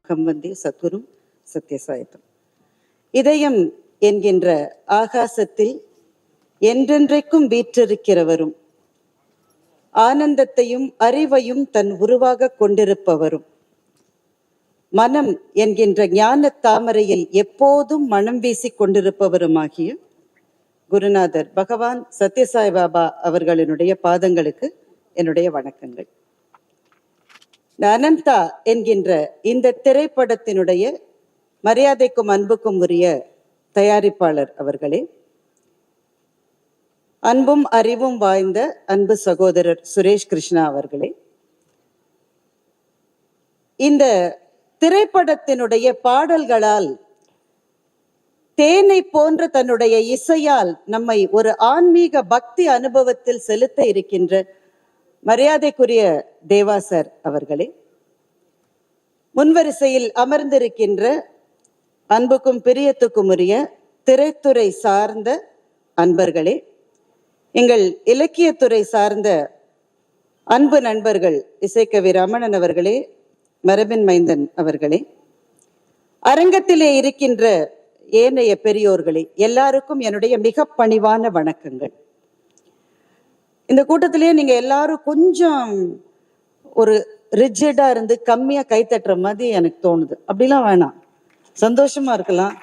முகம் வந்தே சத்குரும் சத்யசாயத்தம். இதயம் என்கின்ற ஆகாசத்தில் என்றென்றைக்கும் வீற்றிருக்கிறவரும், ஆனந்தத்தையும் அறிவையும் தன் உருவாக கொண்டிருப்பவரும், மனம் என்கின்ற ஞான தாமரையில் எப்போதும் மனம் வீசிக் கொண்டிருப்பவருமாகிய குருநாதர் பகவான் சத்யசாய் பாபா அவர்களினுடைய பாதங்களுக்கு என்னுடைய வணக்கங்கள். அனந்தா என்கின்ற இந்த திரைப்படத்தினுடைய மரியாதைக்கும் அன்புக்கும் உரிய தயாரிப்பாளர் அவர்களே, அன்பும் அறிவும் வாய்ந்த அன்பு சகோதரர் சுரேஷ் கிருஷ்ணா அவர்களே, இந்த திரைப்படத்தினுடைய பாடல்களால், தேனை போன்ற தன்னுடைய இசையால் நம்மை ஒரு ஆன்மீக பக்தி அனுபவத்தில் செலுத்த இருக்கின்ற மரியாதைக்குரிய தேவாசர் அவர்களே, முன்வரிசையில் அமர்ந்திருக்கின்ற அன்புக்கும் பிரியத்துக்கும் உரிய திரைத்துறை சார்ந்த அன்பர்களே, எங்கள் இலக்கியத்துறை சார்ந்த அன்பு நண்பர்கள் இசைக்கவி ரமணன் அவர்களே, மரபின் மைந்தன் அவர்களே, அரங்கத்திலே இருக்கின்ற ஏனைய பெரியோர்களே, எல்லாருக்கும் என்னுடைய மிக பணிவான வணக்கங்கள். இந்த கூட்டத்திலே நீங்க எல்லாரும் கொஞ்சம் ஒரு ரிஜிடா இருந்து கம்மியா கை தட்டுற மாதிரி எனக்கு தோணுது. அப்படிலாம் வேணாம், சந்தோஷமா இருக்கலாம்.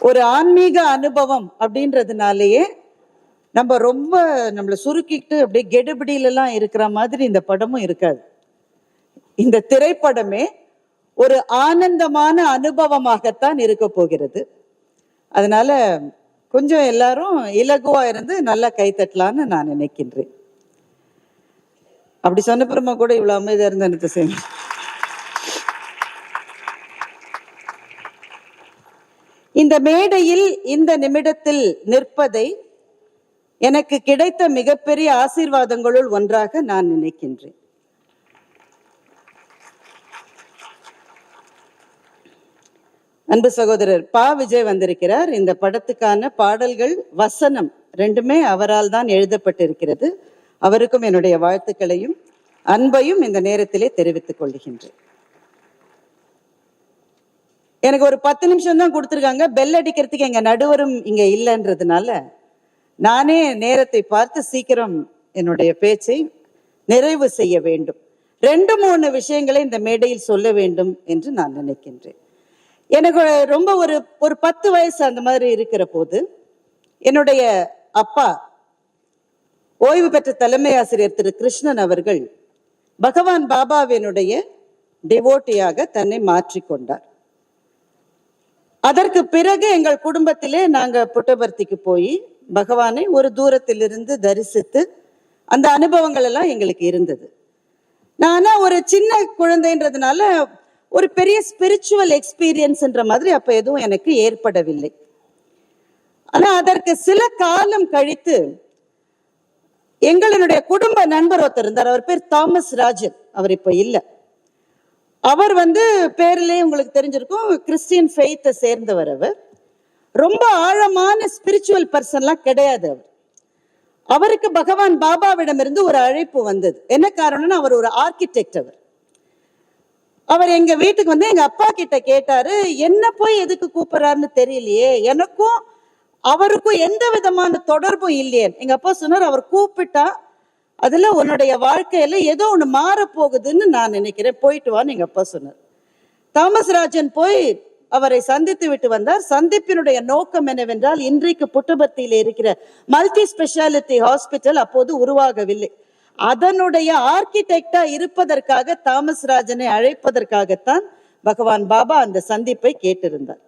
ஒரு ஆன்மீக அனுபவம் அப்படின்றதுனாலேயே நம்ம ரொம்ப நம்மளை சுருக்கிட்டு அப்படியே கெடுபிடியிலலாம் இருக்கிற மாதிரி இந்த படமும் இருக்காது. இந்த திரைப்படமே ஒரு ஆனந்தமான அனுபவமாகத்தான் இருக்க போகிறது. அதனால கொஞ்சம் எல்லாரும் இலகுவா இருந்து நல்லா கைத்தட்டலான்னு நான் நினைக்கின்றேன். அப்படி சொன்னப்புறமா கூட இவ்வளவு அமைதியா இருந்து எனக்கு செய்யணும். இந்த மேடையில் இந்த நிமிடத்தில் நிற்பதை எனக்கு கிடைத்த மிகப்பெரிய ஆசீர்வாதங்களுள் ஒன்றாக நான் நினைக்கின்றேன். அன்பு சகோதரர் பா விஜய் வந்திருக்கிறார். இந்த படத்துக்கான பாடல்கள், வசனம் ரெண்டுமே அவரால் தான் எழுதப்பட்டிருக்கிறது. அவருக்கும் என்னுடைய வாழ்த்துக்களையும் அன்பையும் இந்த நேரத்திலே தெரிவித்துக் கொள்கின்றேன். எனக்கு ஒரு 10 நிமிஷம் தான் கொடுத்துருக்காங்க. பெல் அடிக்கிறதுக்கு எங்க நடுவரும் இங்க இல்லைன்றதுனால நானே நேரத்தை பார்த்து சீக்கிரம் என்னுடைய பேச்சை நிறைவு செய்ய வேண்டும். 2-3 விஷயங்களை இந்த மேடையில் சொல்ல வேண்டும் என்று நான் நினைக்கின்றேன். எனக்கு ரொம்ப ஒரு 10 வயசு அந்த மாதிரி இருக்கிற போது என்னுடைய அப்பா, ஓய்வு பெற்ற தலைமை ஆசிரியர் திரு கிருஷ்ணன் அவர்கள், பகவான் பாபாவினுடைய டிவோட்டியாக தன்னை மாற்றிக்கொண்டார். அதற்கு பிறகு எங்கள் குடும்பத்திலே நாங்க புட்டபர்த்திக்கு போய் பகவானை ஒரு தூரத்திலிருந்து தரிசித்து அந்த அனுபவங்கள் எல்லாம் எங்களுக்கு இருந்தது. நானா ஒரு சின்ன குழந்தைன்றதுனால ஒரு பெரிய ஸ்பிரிச்சுவல் எக்ஸ்பீரியன்ஸ்ன்ற மாதிரி அப்ப எதுவும் எனக்கு ஏற்படவில்லை. ஆனா அதற்கு சில காலம் கழித்து எங்களுடைய குடும்ப நண்பர் ஒருத்தர் இருந்தார். அவர் பேர் தாமஸ் ராஜன். அவர் இப்ப இல்லை. அவர் பேர்லயே உங்களுக்கு தெரிஞ்சிருக்கும், கிறிஸ்டியன் ஃபெய்த்தை சேர்ந்தவர். அவர் ரொம்ப ஆழமான ஸ்பிரிச்சுவல் பர்சன்லாம் கிடையாது. அவருக்கு பகவான் பாபாவிடமிருந்து ஒரு அழைப்பு வந்தது. என்ன காரணம்னா, அவர் ஒரு ஆர்கிடெக்ட். அவர் எங்க வீட்டுக்கு எங்க அப்பா கிட்ட கேட்டாரு, என்ன போய் எதுக்கு கூப்பிடுறாருன்னு தெரியலையே, எனக்கும் அவருக்கும் எந்த விதமான தொடர்பும் இல்லையே. எங்க அப்பா சொன்னார், அவர் கூப்பிட்டா அதுல உன்னுடைய வாழ்க்கையில ஏதோ ஒண்ணு மாற போகுதுன்னு நான் நினைக்கிறேன், போயிட்டு வான்னு எங்க அப்பா சொன்னார். தாமஸ் ராஜன் போய் அவரை சந்தித்து விட்டு வந்தார். சந்திப்பினுடைய நோக்கம் என்னவென்றால், இன்றைக்கு புட்டபர்த்தியில இருக்கிற மல்டி ஸ்பெஷாலிட்டி ஹாஸ்பிட்டல் அப்போது உருவாகவில்லை. அதனுடைய ஆர்கிடெக்டா இருப்பதற்காக தாமஸ் ராஜனை அழைப்பதற்காகத்தான் பகவான் பாபா அந்த சந்திப்பை கேட்டிருந்தார்.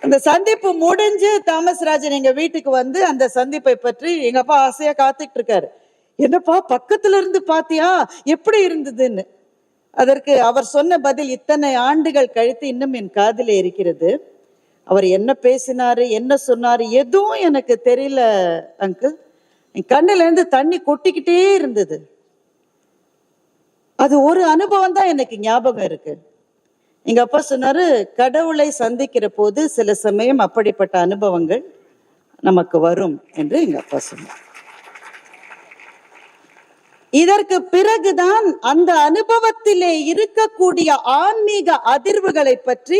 அந்த சந்திப்பு முடிஞ்சு தாமஸ் ராஜன் எங்க வீட்டுக்கு அந்த சந்திப்பை பற்றி எங்க அப்பா ஆசையா காத்துட்டு இருக்காரு. என்னப்பா பக்கத்துல இருந்து பாத்தியா, எப்படி இருந்ததுன்னு. அதற்கு அவர் சொன்ன பதில் இத்தனை ஆண்டுகள் கழித்து இன்னும் என் காதிலே இருக்கிறது. அவர் என்ன பேசினாரு, என்ன சொன்னாரு, எதுவும் எனக்கு தெரியல அங்கிள். என் கண்ணுல இருந்து தண்ணி கொட்டிக்கிட்டே இருந்தது. அது ஒரு அனுபவம் தான் எனக்கு ஞாபகம் இருக்கு. எங்க அப்பா சொன்னாரு, கடவுளை சந்திக்கிற போது சில சமயம் அப்படிப்பட்ட அனுபவங்கள் நமக்கு வரும் என்று எங்க அப்பா சொன்னார். இதற்கு பிறகுதான் அந்த அனுபவத்திலே இருக்கக்கூடிய ஆன்மீக அதிர்வுகளை பற்றி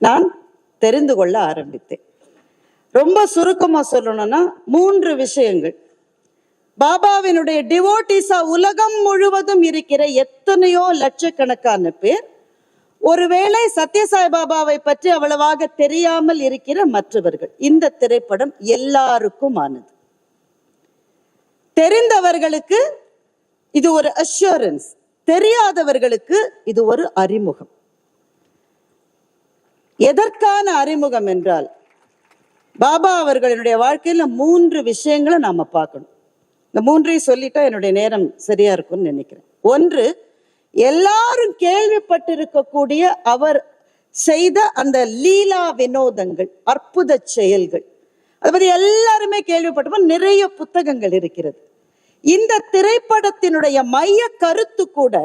நான் தெரிந்து கொள்ள ஆரம்பித்தேன். ரொம்ப சுருக்கமா சொல்லணும்னா 3 விஷயங்கள். பாபாவினுடைய டிவோட்டிஸா உலகம் முழுவதும் இருக்கிற எத்தனையோ லட்சக்கணக்கான பேர் ஒருவேளை சத்யசாய் பாபாவை பற்றி அவ்வளவாக தெரியாமல் இருக்கிற மற்றவர்கள். இந்த திரைப்படம் எல்லாருக்கும் ஆனது. தெரிந்தவர்களுக்கு இது ஒரு அஷ்யூரன்ஸ், தெரியாதவர்களுக்கு இது ஒரு அறிமுகம். எதற்கான அறிமுகம் என்றால், பாபா அவர்களுடைய வாழ்க்கையில 3 விஷயங்களை நாம பார்க்கணும். இந்த 3ஐயும் சொல்லிட்டா என்னுடைய நேரம் சரியா இருக்கும்னு நினைக்கிறேன். 1, எல்லாரும் கேள்விப்பட்டிருக்கக்கூடிய அவர் செய்த அந்த லீலா வினோதங்கள், அற்புத செயல்கள், அதை பத்தி எல்லாருமே கேள்விப்பட்டிருப்போம். நிறைய புத்தகங்கள் இருக்கிறது. இந்த திரைப்படத்தினுடைய மைய கருத்து கூட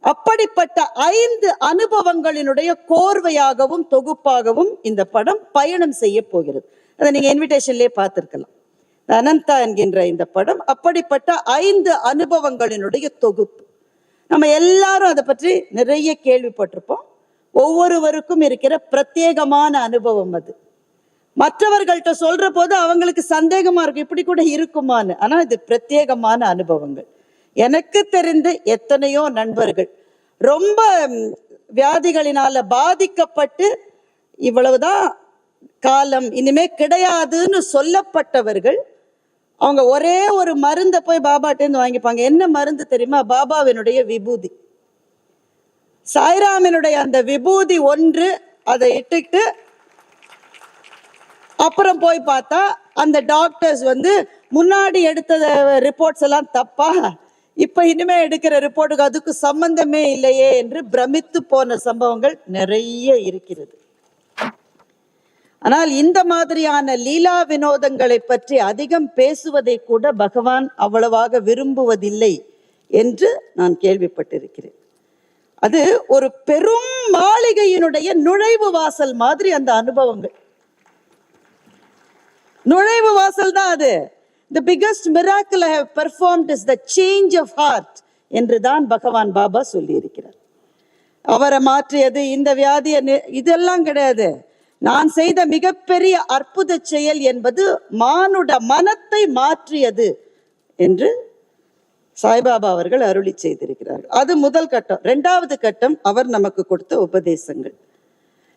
அப்படிப்பட்ட 5 அனுபவங்களினுடைய கோர்வையாகவும் தொகுப்பாகவும் இந்த படம் பயணம் செய்ய போகிறது. அதை நீங்க இன்விடேஷன்லயே பார்த்திருக்கலாம். அனந்தா என்கின்ற இந்த படம் அப்படிப்பட்ட 5 அனுபவங்களினுடைய தொகுப்பு. நம்ம எல்லாரும் அதை பற்றி நிறைய கேள்விப்பட்டிருப்போம். ஒவ்வொருவருக்கும் இருக்கிற பிரத்யேகமான அனுபவம் அது. மற்றவர்கள்ட்ட சொல்ற போது அவங்களுக்கு சந்தேகமா இருக்கும், இப்படி கூட இருக்குமான்னு. ஆனா இது பிரத்யேகமான அனுபவங்கள். எனக்கு தெரிந்து எத்தனையோ நண்பர்கள் ரொம்ப வியாதிகளினால பாதிக்கப்பட்டு இவ்வளவுதான் காலம், இனிமே கிடையாதுன்னு சொல்லப்பட்டவர்கள் அவங்க ஒரே ஒரு மருந்தை போய் பாபாட்டேந்து வாங்கிப்பாங்க. என்ன மருந்து தெரியுமா? பாபாவினுடைய விபூதி, சாய்ராமினுடைய அந்த விபூதி ஒன்று. அதை இட்டுக்கிட்டு அப்புறம் போய் பார்த்தா அந்த டாக்டர்ஸ் முன்னாடி எடுத்த ரிப்போர்ட்ஸ் எல்லாம் தப்பா, இப்ப இனிமே எடுக்கிற ரிப்போர்ட்டுக்கு அதுக்கு சம்பந்தமே இல்லையே என்று பிரமித்து போன சம்பவங்கள் நிறைய இருக்கிறது. ஆனால் இந்த மாதிரியான லீலா வினோதங்களை பற்றி அதிகம் பேசுவதை கூட பகவான் அவ்வளவாக விரும்புவதில்லை என்று நான் கேள்விப்பட்டிருக்கிறேன். அது ஒரு பெரும் மாளிகையினுடைய நுழைவு வாசல் மாதிரி அந்த அனுபவங்கள். நுழைவு வாசல் தான் அது. The biggest miracle I have performed is the change of heart என்று தான் பகவான் பாபா சொல்லி இருக்கிறார். அவரை மாற்றியது இந்த வியாதியை இதெல்லாம் கிடையாது. நான் செய்த மிகப்பெரிய அற்புத செயல் என்பது மானுட மனத்தை மாற்றியது என்று சாய்பாபா அவர்கள் அருளி செய்திருக்கிறார்கள். அது முதல் கட்டம். 2வது கட்டம் அவர் நமக்கு கொடுத்த உபதேசங்கள்.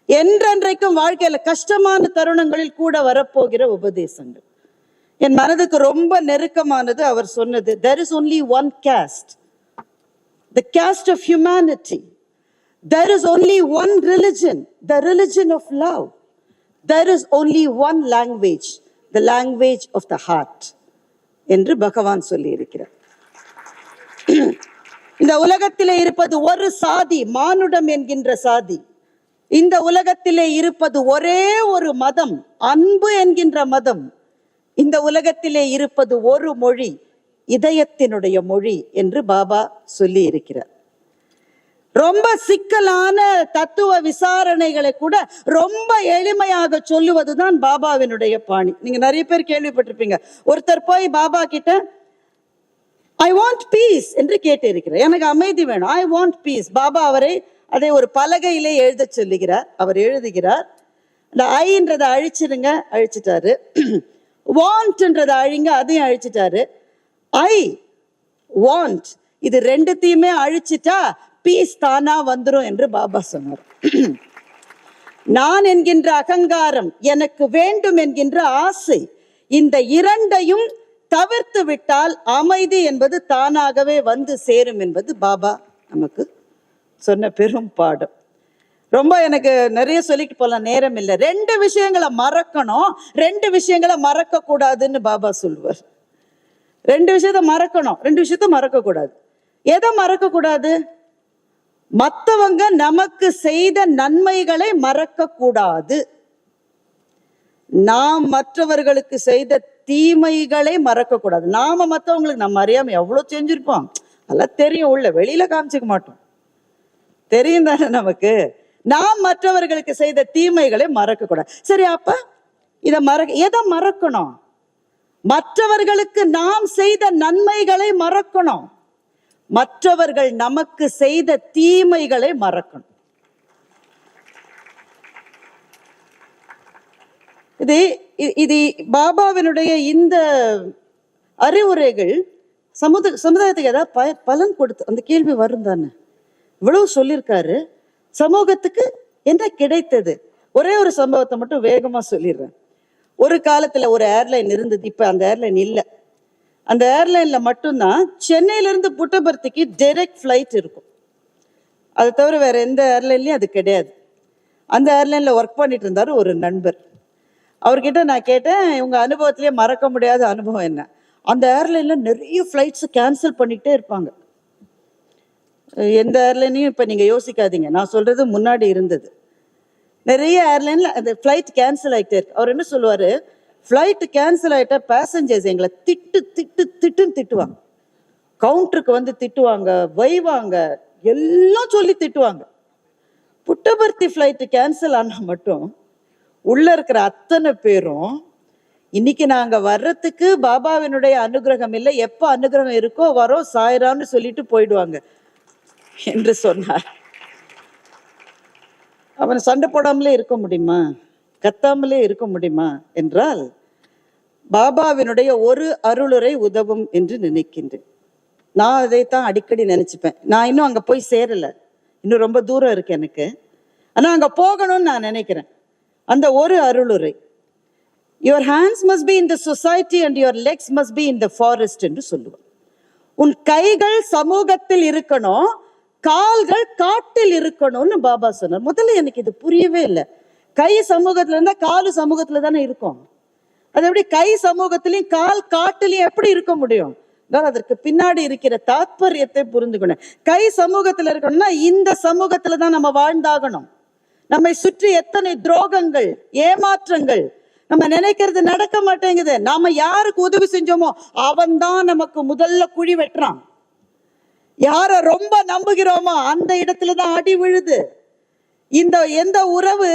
என்றென்றைக்கும் வாழ்க்கையில கஷ்டமான தருணங்களில் கூட வரப்போகிற உபதேசங்கள் என் மனதுக்கு ரொம்ப நெருக்கமானது. அவர் சொன்னது, there is only one caste, the caste of humanity. There is only one religion, the religion of love. There is only one language, the language of the heart என்று பகவான் சொல்லி இருக்கிறார். இந்த உலகத்திலே இருப்பது ஒரு சாதி, மானுடம் என்கின்ற சாதி. இந்த உலகத்திலே இருப்பது ஒரே ஒரு மதம், அன்பு என்கின்ற மதம். இந்த உலகத்திலே இருப்பது ஒரு மொழி, இதயத்தினுடைய மொழி என்று பாபா சொல்லி இருக்கிறார். ரொம்ப சிக்கலான தத்துவ விசாரணைகளை கூட ரொம்ப எளிமையாக சொல்லுவதுதான் பாபாவினுடைய பாணி. நீங்க நிறைய பேர் கேள்விப்பட்டிருப்பீங்க. ஒருத்தர் போய் பாபா கிட்ட ஐ வாண்ட் பீஸ் என்று கேட்டு இருக்கிறார். எனக்கு அமைதி வேணும், ஐ வாண்ட் பீஸ். பாபா அவரை அதை ஒரு பலகையிலே எழுத சொல்லுகிறார். அவர் எழுதுகிறார், இந்த ஐன்றதை அழிச்சிருங்க, அழிச்சிட்டாரு. வாண்ட்ன்றதை அழிங்க, அதையும் அழிச்சிட்டாரு. ஐ வாண்ட், இது 2த்தையுமே அழிச்சிட்டா பீஸ் தானா வந்துரும் என்று பாபா சொன்னார். நான் என்கின்ற அகங்காரம், எனக்கு வேண்டும் என்கின்ற ஆசை, இந்த 2ஐயும் தவிர்த்து விட்டால் அமைதி என்பது தானாகவே வந்து சேரும் என்பது பாபா நமக்கு சொன்ன பெரும் பாடம். ரொம்ப எனக்கு நிறைய சொல்லிட்டு போலாம், நேரம் இல்லை. 2 விஷயங்களை மறக்கணும், 2 விஷயங்களை மறக்க கூடாதுன்னு பாபா சொல்லுவார். 2 விஷயத்த மறக்கணும், 2 விஷயத்த மறக்க கூடாது. எதை மறக்க கூடாது? மற்றவங்க நமக்கு செய்த நன்மைகளை மறக்க கூடாது. நாம் மற்றவர்களுக்கு செய்த தீமைகளை மறக்க கூடாது. நாம மற்றவங்களுக்கு நம்ம அறியாம எவ்வளவு செஞ்சிருப்போம், அதெல்லாம் தெரியும், உள்ள வெளியில காமிச்சிக்க மாட்டோம், தெரியும் தானே நமக்கு. நாம் மற்றவர்களுக்கு செய்த தீமைகளை மறக்க கூடாது. சரி, அப்ப எதை மறக்கணும்? மற்றவர்களுக்கு நாம் செய்த நன்மைகளை மறக்கணும், மற்றவர்கள் நமக்கு செய்த தீமைகளை மறக்கணும். இது பாபாவினுடைய இந்த அறிவுரைகள் சமுதாயத்துக்கு ஏதாவது பலன் கொடுத்து அந்த கேள்வி வரும் தானே. இவ்வளவு சொல்லியிருக்காரு, சமூகத்துக்கு என்ன கிடைத்தது? ஒரே ஒரு சம்பவத்தை மட்டும் வேகமா சொல்லிடுறேன். ஒரு காலத்துல ஒரு ஏர்லைன் இருந்தது, இப்ப அந்த ஏர்லைன் இல்லை. அந்த ஏர்லைன்ல மட்டும்தான் சென்னையில இருந்து புட்டபர்த்திக்கு டைரக்ட் ஃபிளைட் இருக்கும். அதை தவிர வேற எந்த ஏர்லைன்லயும் அது கிடையாது. அந்த ஏர்லைன்ல ஒர்க் பண்ணிட்டு இருந்தாரு ஒரு நண்பர். அவர்கிட்ட நான் கேட்டேன், இவங்க அனுபவத்திலேயே மறக்க முடியாத அனுபவம் என்ன? அந்த ஏர்லைன்ல நிறைய ஃபிளைட்ஸ் கேன்சல் பண்ணிட்டே இருப்பாங்க. எந்த ஏர்லைனையும் இப்ப நீங்க யோசிக்காதீங்க, நான் சொல்றது முன்னாடி இருந்தது. நிறைய ஏர்லைன்ல அந்த ஃபிளைட் கேன்சல் ஆகிட்டே இருக்கு. அவர் என்ன சொல்லுவாரு, ஃபிளைட் கேன்சல் ஆகிட்ட பேசஞ்சர்ஸ் எங்களை திட்டுன்னு திட்டுவாங்க, கவுண்டருக்கு வந்து திட்டுவாங்க, வைவாங்க, எல்லாம் சொல்லி திட்டுவாங்க. புட்டபர்த்தி ஃபிளைட் கேன்சல் ஆனா மட்டும் உள்ள இருக்கிற அத்தனை பேரும் இன்னைக்கு நாங்க வர்றதுக்கு பாபாவினுடைய அனுகிரகம் இல்லை, எப்ப அனுகிரகம் இருக்கோ வரோம் சாயிரான்னு சொல்லிட்டு போயிடுவாங்க என்று சொன்னார். அவன் சண்டை போடாமலே இருக்க முடியுமா, கத்தாமலே இருக்க முடியுமா என்றால் பாபாவினுடைய ஒரு அருளுரை உதவும் என்று நினைக்கின்றேன். நான் அதைத்தான் அடிக்கடி நினைச்சுப்பேன். நான் இன்னும் அங்க போய் சேரல, இன்னும் ரொம்ப தூரம் இருக்கு எனக்கு. ஆனா அங்க போகணும்னு நான் நினைக்கிறேன். அந்த ஒரு அருளுரை, your hands must be in the society and your legs must be in the forest என்று சொல்லுவார். உன் கைகள் சமூகத்தில் இருக்கணும், கால்கள் காட்டில் இருக்கணும்னு பாபா சொன்னார். முதல்ல எனக்கு இது புரியவே இல்லை. கை சமூகத்துல இருந்தா காலு சமூகத்துல தானே இருக்கும். அது எப்படி கை சமூகத்திலையும் கால் காட்டிலையும் எப்படி இருக்க முடியும்? அதற்கு பின்னாடி இருக்கிற தாத்பரியத்தை புரிந்துக்கணும். கை சமூகத்துல இருக்கணும்னா இந்த சமூகத்துல தான் நம்ம வாழ்ந்தாகணும். நம்மை சுற்றி எத்தனை துரோகங்கள், ஏமாற்றங்கள், நம்ம நினைக்கிறது நடக்க மாட்டேங்குது. நாம யாருக்கு உதவி செஞ்சோமோ அவன் தான் நமக்கு முதல்ல குழி வெட்டுறான். யார ரொம்ப நம்புகிறோமோ அந்த இடத்துலதான் அடி விழுது. எந்த உறவு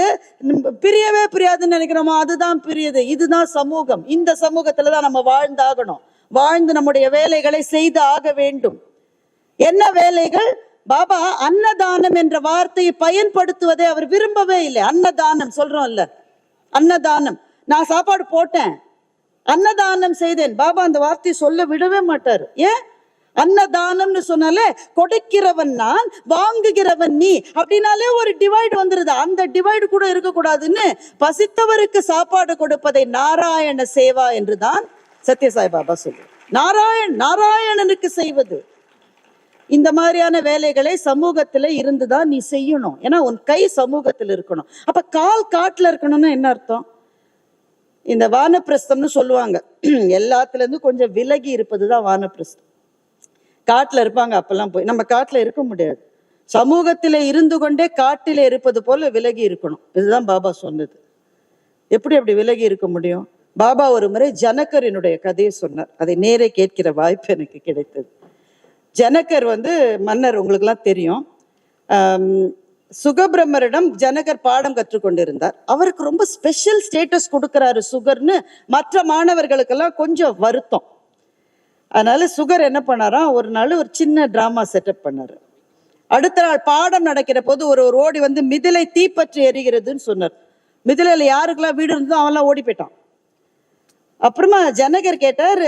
பிரியவே பிரியாதுன்னு நினைக்கிறோமோ அதுதான் பிரியுது. இதுதான் சமூகம். இந்த சமூகத்துலதான் நம்ம வாழ்ந்தாகணும். வாழ்ந்து நம்முடைய வேலைகளை செய்து ஆக வேண்டும். என்ன வேலைகள்? பாபா அன்னதானம் என்ற வார்த்தையை பயன்படுத்துவதை அவர் விரும்பவே இல்லை. அன்னதானம் சொல்றோம்ல, அன்னதானம், நான் சாப்பாடு போட்டேன், அன்னதானம் செய்தேன், பாபா அந்த வார்த்தையை சொல்ல விடவே மாட்டார். ஏன்? அன்னதானம்னு சொன்னாலே கொடுக்கிறவன் நான், வாங்குகிறவன் நீ, அப்படின்னாலே ஒரு டிவைடு வந்துருது. அந்த டிவைடு கூட இருக்கக்கூடாதுன்னு பசித்தவருக்கு சாப்பாடு கொடுப்பதை நாராயண சேவா என்றுதான் சத்யசாய் பாபா சொல்லுவார். நாராயணனுக்கு செய்வது. இந்த மாதிரியான வேலைகளை சமூகத்துல இருந்துதான் நீ செய்யணும். ஏன்னா உன் கை சமூகத்தில் இருக்கணும். அப்ப கால் காட்டுல இருக்கணும்னு என்ன அர்த்தம்? இந்த வானப்பிரஸ்தம்னு சொல்லுவாங்க, எல்லாத்துல இருந்து கொஞ்சம் விலகி இருப்பதுதான் வானப்பிரஸ்தம். காட்டுல இருப்பாங்க, அப்பெல்லாம் போய் நம்ம காட்டுல இருக்க முடியாது. சமூகத்தில இருந்து கொண்டே காட்டில இருப்பது போல விலகி இருக்கணும். இதுதான் பாபா சொன்னது. எப்படி அப்படி விலகி இருக்க முடியும்? பாபா ஒரு முறை ஜனகரினுடைய கதையை சொன்னார். அதை நேரே கேட்கிற வாய்ப்பு எனக்கு கிடைத்தது. ஜனகர் மன்னர், உங்களுக்கு எல்லாம் தெரியும். சுகபிரம்மரிடம் ஜனகர் பாடம் கற்றுக்கொண்டிருந்தார். அவருக்கு ரொம்ப ஸ்பெஷல் ஸ்டேட்டஸ் கொடுக்கிறாரு சுகர்னு மற்ற மாணவர்களுக்கெல்லாம் கொஞ்சம் வருத்தம். அதனால சுகர் என்ன பண்ணாராம், ஒரு நாள் ஒரு சின்ன டிராமா செட்டப் பண்ணாரு. அடுத்த நாள் பாடம் நடக்கிற போது ஒரு ஓடி மிதிலை தீப்பற்றி எரிகிறதுன்னு சொன்னார். மிதிலையில யாருக்கெல்லாம் வீடு இருந்தோ அவன்லாம் ஓடி போயிட்டான். அப்புறமா ஜனகர் கேட்டார்,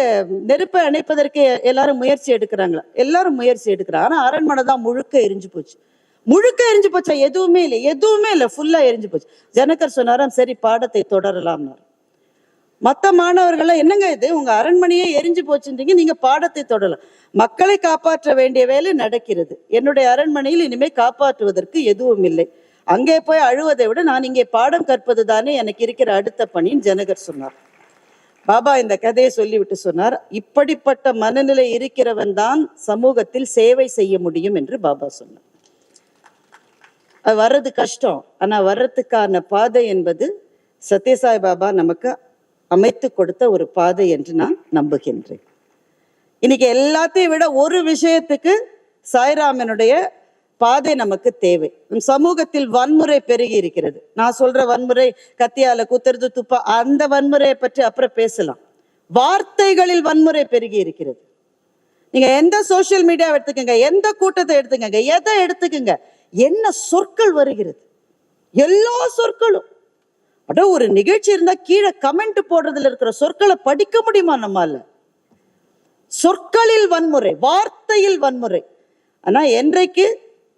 நெருப்பை அணைப்பதற்கு எல்லாரும் முயற்சி எடுக்கிறாங்களா? எல்லாரும் முயற்சி எடுக்கிறாங்க. ஆனா அரண்மனை தான் முழுக்க எரிஞ்சு போச்சு. முழுக்க எரிஞ்சு போச்சா? எதுவுமே இல்லை, ஃபுல்லா எரிஞ்சு போச்சு. ஜனகர் சொன்னாராம், சரி பாடத்தை தொடரலாம்னாரு. மற்ற மாணவர்கள், என்னங்க இது, உங்க அரண்மனையே எரிஞ்சு போச்சுன்றீங்க, நீங்க பாடத்தை தொடரலாம். மக்களை காப்பாற்ற வேண்டிய வேலை நடக்கிறது. என்னுடைய அரண்மனையில் இனிமே காப்பாற்றுவதற்கு எதுவும் இல்லை. அங்கே போய் அழுவதை விட நான் இங்கே பாடம் கற்பது தானே எனக்கு இருக்கிற அடுத்த பணின்னு ஜனகர் சொன்னார். பாபா இந்த கதையை சொல்லிவிட்டு சொன்னார், இப்படிப்பட்ட மனநிலை இருக்கிறவன் தான் சமூகத்தில் சேவை செய்ய முடியும் என்று பாபா சொன்னார். அது வர்றது கஷ்டம், ஆனா வர்றதுக்கான பாதை என்பது சத்யசாய் பாபா நமக்கு அமைத்து கொடுத்த ஒரு பாதை என்று நான் நம்புகின்றேன். இன்னைக்கு எல்லாத்தையும் விட ஒரு விஷயத்துக்கு சாய்ராமனுடைய பாதை நமக்கு தேவை. சமூகத்தில் வன்முறை பெருகி இருக்கிறது. நான் சொல்ற வன்முறை கத்தியால குத்துறது, துப்பா, அந்த வன்முறையை பற்றி அப்புறம் பேசலாம். வார்த்தைகளில் வன்முறை பெருகி இருக்கிறது. நீங்க எந்த சோசியல் மீடியா எடுத்துக்கங்க, எந்த கூட்டத்தை எடுத்துக்கங்க, எதை எடுத்துக்கங்க, என்ன சொற்கள் வருகிறது, எல்லா சொற்களும். அட ஒரு நிகழ்ச்சி இருந்தா கீழே கமெண்ட் போடுறதுல இருக்கிற சொற்களை படிக்க முடியுமா நம்மால? சொற்களில் வன்முறை, வார்த்தையில் வன்முறை. ஆனா என்றைக்கு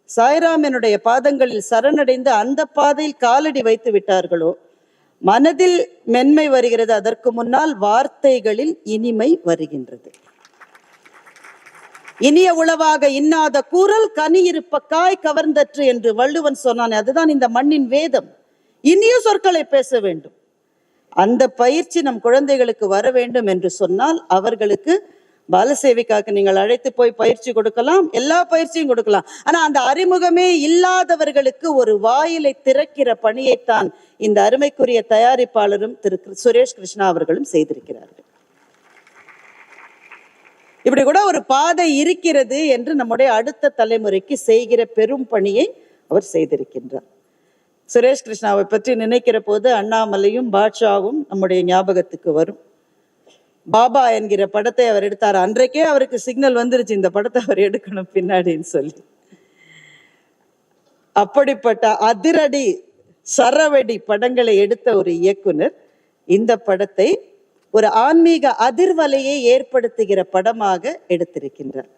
சாய்ராமனுடைய பாதங்களில் சரணடைந்து அந்த பாதையில் காலடி வைத்து விட்டார்களோ மனதில் மென்மை வருகிறது. அதற்கு முன்னால் வார்த்தைகளில் இனிமை வருகின்றது. இனிய உளவாக இன்னாத கூறல் கனி இருப்ப காய் கவர்ந்தற்று என்று வள்ளுவன் சொன்னானே, அதுதான் இந்த மண்ணின் வேதம். இனிய சொற்களை பேச வேண்டும். அந்த பயிற்சி நம் குழந்தைகளுக்கு வர வேண்டும் என்று சொன்னால் அவர்களுக்கு பாலசேவிக்காக்கு நீங்கள் அழைத்து போய் பயிற்சி கொடுக்கலாம், எல்லா பயிற்சியும் கொடுக்கலாம். ஆனா அந்த அறிமுகமே இல்லாதவர்களுக்கு ஒரு வாயிலை திறக்கிற பணியைத்தான் இந்த அருமைக்குரிய தயாரிப்பாளரும் திரு சுரேஷ் கிருஷ்ணா அவர்களும் செய்திருக்கிறார்கள். இப்படி கூட ஒரு பாதை இருக்கிறது என்று நம்முடைய அடுத்த தலைமுறைக்கு செய்கிற பெரும் பணியை அவர் செய்திருக்கின்றார். சுரேஷ் கிருஷ்ணாவை பற்றி நினைக்கிற போது அண்ணாமலையும் பாட்ஷாவும் நம்முடைய ஞாபகத்துக்கு வரும். பாபா என்கிற படத்தை அவர் எடுத்தார். அன்றைக்கே அவருக்கு சிக்னல் வந்துருச்சு, இந்த படத்தை அவர் எடுக்கணும் பின்னாடின்னு சொல்லி. அப்படிப்பட்ட அதிரடி சரவெடி படங்களை எடுத்த ஒரு இயக்குனர் இந்த படத்தை ஒரு ஆன்மீக அதிர்வலையை ஏற்படுத்துகிற படமாக எடுத்திருக்கின்றார்.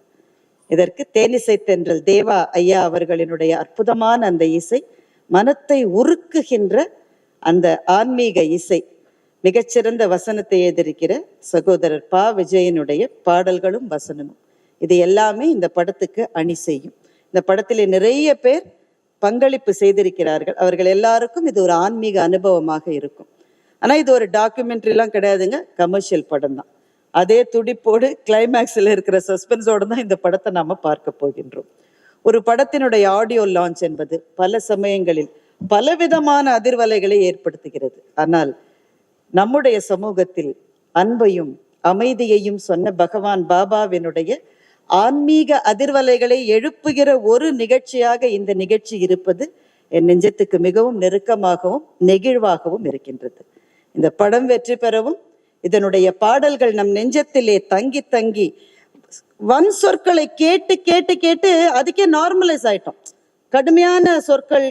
இதற்கு தேனிசை தென்றல் தேவா ஐயா அவர்களினுடைய அற்புதமான அந்த இசை, மனத்தை உருக்குகின்ற அந்த ஆன்மீக இசை, மிகச்சிறந்த வசனத்தை எழுதியிருக்கிற சகோதரர் பா விஜயனுடைய பாடல்களும் வசனமும், இது எல்லாமே இந்த படத்துக்கு அணி செய்யும். இந்த படத்திலே நிறைய பேர் பங்களிப்பு செய்திருக்கிறார்கள். அவர்கள் எல்லாருக்கும் இது ஒரு ஆன்மீக அனுபவமாக இருக்கும். ஆனா இது ஒரு டாக்குமெண்ட்ரி எல்லாம் கிடையாதுங்க, கமர்ஷியல் படம் தான். அதே துடிப்போடு கிளைமேக்ஸ்ல இருக்கிற சஸ்பென்ஸோடு தான் இந்த படத்தை நாம பார்க்க போகின்றோம். ஒரு படத்தினுடைய ஆடியோ லான்ச் என்பது பல சமயங்களில் பலவிதமான அதிர்வலைகளை ஏற்படுத்துகிறது. ஆனால் நம்முடைய சமூகத்தில் அன்பையும் அமைதியையும் சொன்ன பகவான் பாபாவினுடைய ஆன்மீக அதிர்வலைகளை எழுப்புகிற ஒரு நிகழ்ச்சியாக இந்த நிகழ்ச்சி இருப்பது என் நெஞ்சத்துக்கு மிகவும் நெருக்கமாகவும் நெகிழ்வாகவும் இருக்கின்றது. இந்த படம் வெற்றி பெறவும் இதனுடைய பாடல்கள் நம் நெஞ்சத்திலே தங்கி தங்கி வன் சொற்களை கேட்டு கேட்டு கேட்டு அதுக்கே நார்மலைஸ் ஆயிட்டோம். கடுமையான சொற்கள்,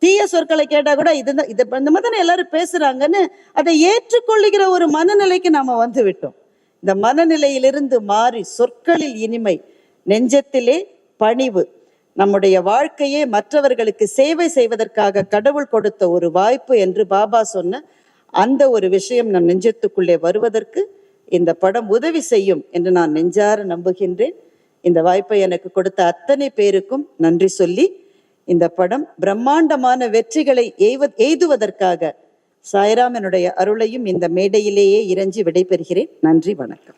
தீய சொற்களை கேட்டா கூட இதுதான் இது இந்த மாதிரி தானே எல்லாரும் பேசுறாங்கன்னு அதை ஏற்றுக்கொள்ளுகிற ஒரு மனநிலைக்கு நாம வந்து விட்டோம். இந்த மனநிலையிலிருந்து மாறி சொற்களில் இனிமை, நெஞ்சத்திலே பணிவு, நம்முடைய வாழ்க்கையே மற்றவர்களுக்கு சேவை செய்வதற்காக கடவுள் கொடுத்த ஒரு வாய்ப்பு என்று பாபா சொன்ன அந்த ஒரு விஷயம் நம் நெஞ்சத்துக்குள்ளே வருவதற்கு இந்த படம் உதவி செய்யும் என்று நான் நெஞ்சார நம்புகின்றேன். இந்த வாய்ப்பை எனக்கு கொடுத்த அத்தனை பேருக்கும் நன்றி சொல்லி, இந்த படம் பிரம்மாண்டமான வெற்றிகளை எய்துவதற்காக சாய்ராமனுடைய அருளையும் இந்த மேடையிலேயே இறைஞ்சி விடைபெறுகிறேன். நன்றி, வணக்கம்.